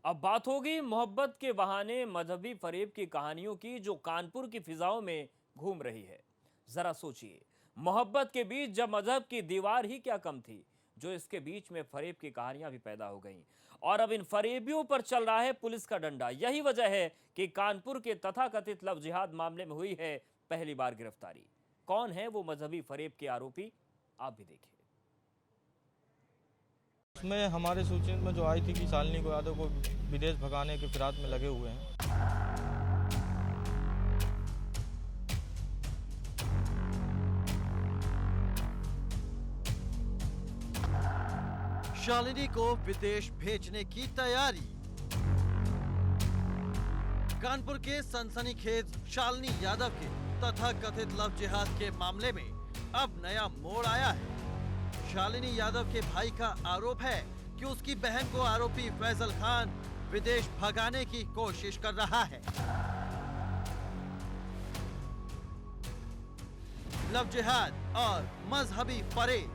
अब बात होगी मोहब्बत के बहाने मजहबी फरेब की कहानियों की जो कानपुर की फिजाओं में घूम रही है। जरा सोचिए, मोहब्बत के बीच जब मजहब की दीवार ही क्या कम थी, जो इसके बीच में फरेब की कहानियां भी पैदा हो गईं। और अब इन फरेबियों पर चल रहा है पुलिस का डंडा। यही वजह है कि कानपुर के तथाकथित लव जिहाद मामले में हुई है पहली बार गिरफ्तारी। कौन है वो मजहबी फरेब के आरोपी, आप भी देखिए। उसमें हमारे सूची में जो आई थी कि शालिनी को यादव को विदेश भगाने के फिराक में लगे हुए हैं। शालिनी को विदेश भेजने की तैयारी। कानपुर के सनसनीखेज शालिनी यादव के तथाकथित लव जिहाद के मामले में अब नया मोड़ आया है। शालिनी यादव के भाई का आरोप है कि उसकी बहन को आरोपी फैजल खान विदेश भगाने की कोशिश कर रहा है। लव जिहाद और मजहबी फरेब।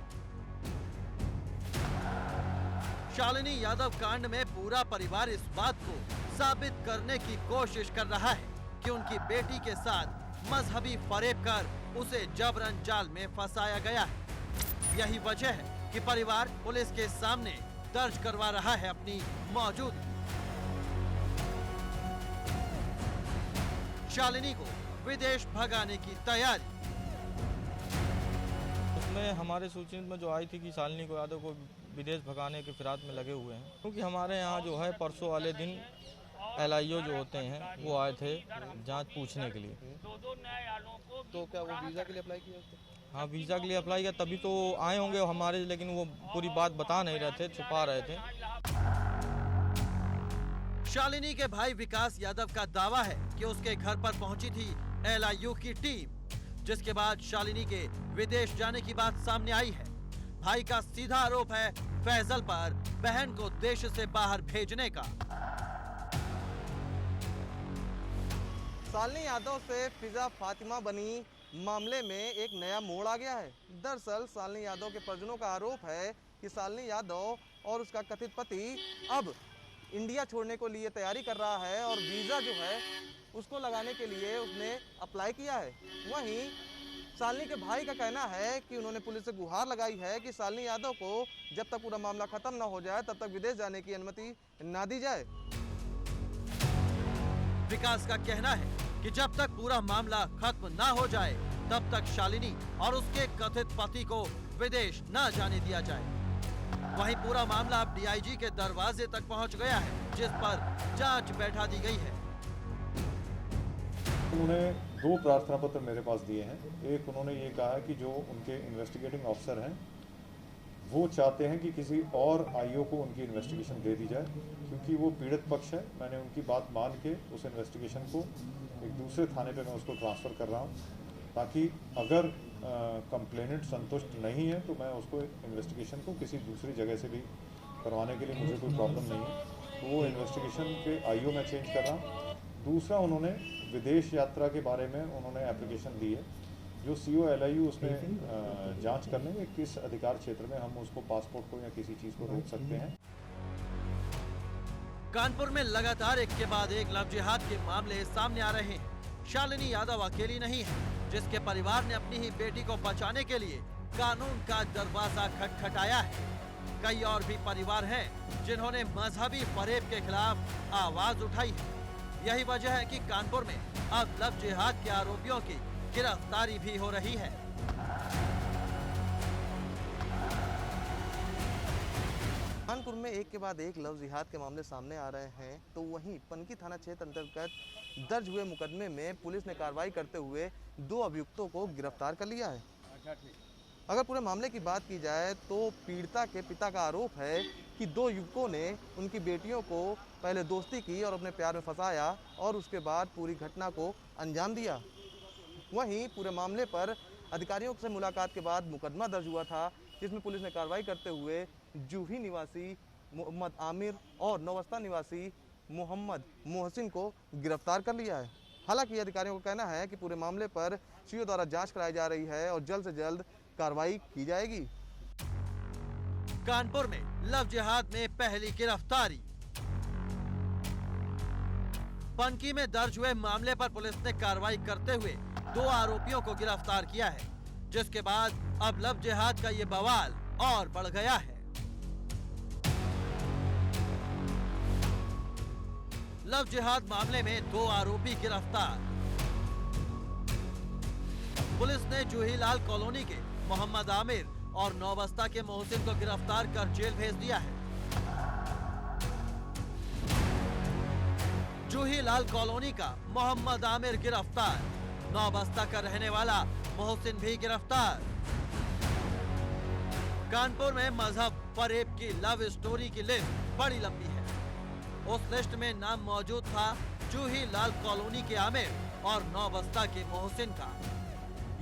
शालिनी यादव कांड में पूरा परिवार इस बात को साबित करने की कोशिश कर रहा है कि उनकी बेटी के साथ मजहबी फरेब कर उसे जबरन जाल में फंसाया गया है। यही वजह है कि परिवार पुलिस के सामने दर्ज करवा रहा है अपनी मौजूदगी। शालिनी को विदेश भगाने की तैयारी। उसमें हमारे सूची में जो आई थी कि शालिनी को यादव को विदेश भगाने के फिराक में लगे हुए हैं, क्योंकि हमारे यहाँ जो है परसों वाले दिन LIO जो होते हैं वो आए थे जांच पूछने के लिए। तो क्या वो वीज़ा के लिए अप्लाई किया उसने? हाँ, वीज़ा के लिए अप्लाई किया, तभी तो आए होंगे हमारे, लेकिन वो पूरी बात बता नहीं रहे थे, छुपा रहे थे। शालिनी के भाई विकास यादव का दावा है कि उसके घर पर पहुंची थी LIU की टीम, जिसके बाद शालिनी के विदेश जाने की बात सामने आई है। भाई का सीधा आरोप है फैजल पर बहन को देश से बाहर भेजने का। शालिनी यादव से फिजा फातिमा बनी मामले में एक नया मोड़ आ गया है। दरअसल शालिनी यादव के परिजनों का आरोप है कि शालिनी यादव और उसका कथित पति अब इंडिया छोड़ने को लिए तैयारी कर रहा है और वीज़ा जो है उसको लगाने के लिए उसने अप्लाई किया है। वहीं शालिनी के भाई का कहना है कि उन्होंने पुलिस से गुहार लगाई है कि शालिनी यादव को जब तक पूरा मामला खत्म ना हो जाए तब तक विदेश जाने की अनुमति ना दी जाए। विकास का कहना है कि जब तक पूरा मामला खत्म ना हो जाए तब तक शालिनी और उसके कथित पति को विदेश न जाने दिया जाए। वहीं पूरा मामला अब DIG के दरवाजे तक पहुंच गया है, जिस पर जांच बैठा दी गई है। उन्होंने 2 प्रार्थना पत्र मेरे पास दिए हैं। एक, उन्होंने ये कहा है कि जो उनके इन्वेस्टिगेटिंग ऑफिसर हैं वो चाहते हैं कि किसी और IO को उनकी इन्वेस्टिगेशन दे दी जाए, क्योंकि वो पीड़ित पक्ष है। मैंने उनकी बात मान के उस इन्वेस्टिगेशन को एक दूसरे थाने पे मैं उसको ट्रांसफ़र कर रहा हूँ, ताकि अगर कंप्लेनेंट संतुष्ट नहीं है तो मैं उसको इन्वेस्टिगेशन को किसी दूसरी जगह से भी करवाने के लिए मुझे कोई प्रॉब्लम नहीं है। तो वो इन्वेस्टिगेशन के IO मैं चेंज कर रहा हूँ। दूसरा, उन्होंने विदेश यात्रा के बारे में उन्होंने एप्लीकेशन दी है, जो CO LIU उसमें जांच करने में किस अधिकार क्षेत्र में हम उसको पासपोर्ट को या किसी चीज़ को रोक सकते हैं। कानपुर में लगातार एक के बाद एक लव जिहाद के मामले सामने आ रहे हैं। शालिनी यादव अकेली नहीं है, जिसके परिवार ने अपनी ही बेटी को बचाने के लिए कानून का दरवाजा खटखटाया है। कई और भी परिवार हैं जिन्होंने मजहबी फरेब के खिलाफ आवाज उठाई है। यही वजह है कि कानपुर में अब लव जिहाद के आरोपियों की गिरफ्तारी भी हो रही है। कानपुर में एक के बाद एक लव जिहाद के मामले सामने आ रहे हैं, तो वहीं पनकी थाना क्षेत्र अंतर्गत दर्ज हुए मुकदमे में पुलिस ने कार्रवाई करते हुए 2 अभियुक्तों को गिरफ्तार कर लिया है। अगर पूरे मामले की बात की जाए तो पीड़िता के पिता का आरोप है कि 2 युवकों ने उनकी बेटियों को पहले दोस्ती की और अपने प्यार में फंसाया और उसके बाद पूरी घटना को अंजाम दिया। वहीं पूरे मामले पर अधिकारियों से मुलाकात के बाद मुकदमा दर्ज हुआ था, जिसमें पुलिस ने कार्रवाई करते हुए जूही निवासी मोहम्मद आमिर और नौवस्ता निवासी मोहम्मद मोहसिन को गिरफ्तार कर लिया है। हालांकि अधिकारियों का कहना है कि पूरे मामले पर CO द्वारा जांच कराई जा रही है और जल्द से जल्द कार्रवाई की जाएगी। कानपुर में लव जिहाद में पहली गिरफ्तारी। पनकी में दर्ज हुए मामले पर पुलिस ने कार्रवाई करते हुए 2 आरोपियों को गिरफ्तार किया है, जिसके बाद अब लव जिहाद का ये बवाल और बढ़ गया है। लव जिहाद मामले में 2 आरोपी गिरफ्तार। पुलिस ने जूहीलाल कॉलोनी के मोहम्मद आमिर और नौबस्ता के मोहसिन को गिरफ्तार कर जेल भेज दिया है। जूहीलाल कॉलोनी का मोहम्मद आमिर गिरफ्तार, नौबस्ता का रहने वाला मोहसिन भी गिरफ्तार। कानपुर में मजहब फरेब की लव स्टोरी की लिस्ट बड़ी लंबी है। उस लिस्ट में नाम मौजूद था जूहीलाल कॉलोनी के आमिर और नौबस्ता के मोहसिन का।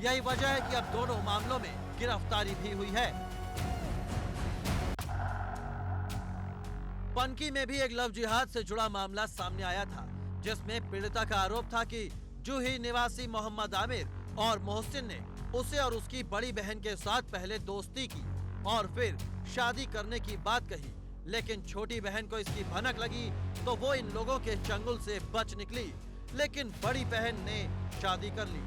यही वजह है कि अब दोनों मामलों में गिरफ्तारी भी हुई है। पनकी में भी एक लव जिहाद से जुड़ा मामला सामने आया था, जिसमें पीड़िता का आरोप था कि जूही निवासी मोहम्मद आमिर और मोहसिन ने उसे और उसकी बड़ी बहन के साथ पहले दोस्ती की और फिर शादी करने की बात कही, लेकिन छोटी बहन को इसकी भनक लगी तो वो इन लोगों के चंगुल से बच निकली, लेकिन बड़ी बहन ने शादी कर ली।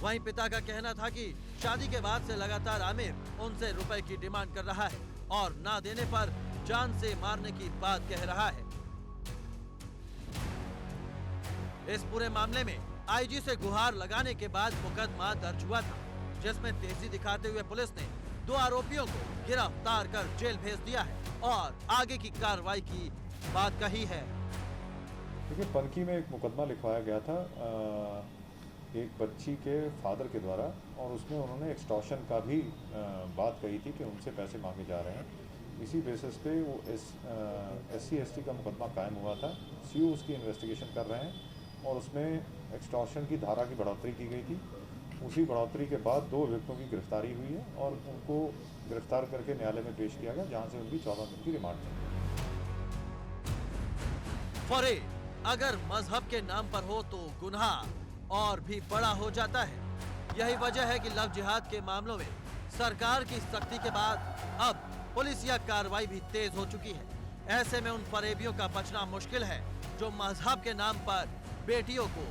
वहीं पिता का कहना था कि शादी के बाद से लगातार आमिर उनसे रुपए की डिमांड कर रहा है और ना देने पर जान से मारने की बात कह रहा है। इस पूरे मामले में आईजी से गुहार लगाने के बाद मुकदमा दर्ज हुआ था, जिसमें तेजी दिखाते हुए पुलिस ने 2 आरोपियों को गिरफ्तार कर जेल भेज दिया है और आगे की कार्रवाई की बात कही है। देखिए, पनकी में एक मुकदमा लिखवाया गया था एक बच्ची के फादर के द्वारा, और उसमें उन्होंने एक्सटॉर्शन का भी बात कही थी कि उनसे पैसे मांगे जा रहे हैं। इसी बेसिस पे वो SC/ST का मुकदमा कायम हुआ था। सीओ उसकी इन्वेस्टिगेशन कर रहे हैं और उसमें एक्सटॉर्शन की धारा की बढ़ोतरी की गई थी। उसी बढ़ोतरी के बाद 2 व्यक्तियों की गिरफ्तारी हुई है और उनको गिरफ्तार करके न्यायालय में पेश किया गया, जहां से उनकी 14 दिन की रिमांड है। फरेब अगर मजहब के नाम पर हो तो गुनाह और भी बड़ा हो जाता है। यही वजह है कि लव जिहाद के मामलों में सरकार की सख्ती के बाद अब पुलिसिया कार्रवाई भी तेज हो चुकी है। ऐसे में उन फरेबियों का बचना मुश्किल है जो मजहब के नाम पर बेटियों को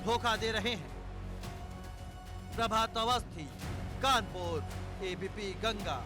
धोखा दे रहे हैं। प्रभात अवस्थी, कानपुर, ABP गंगा।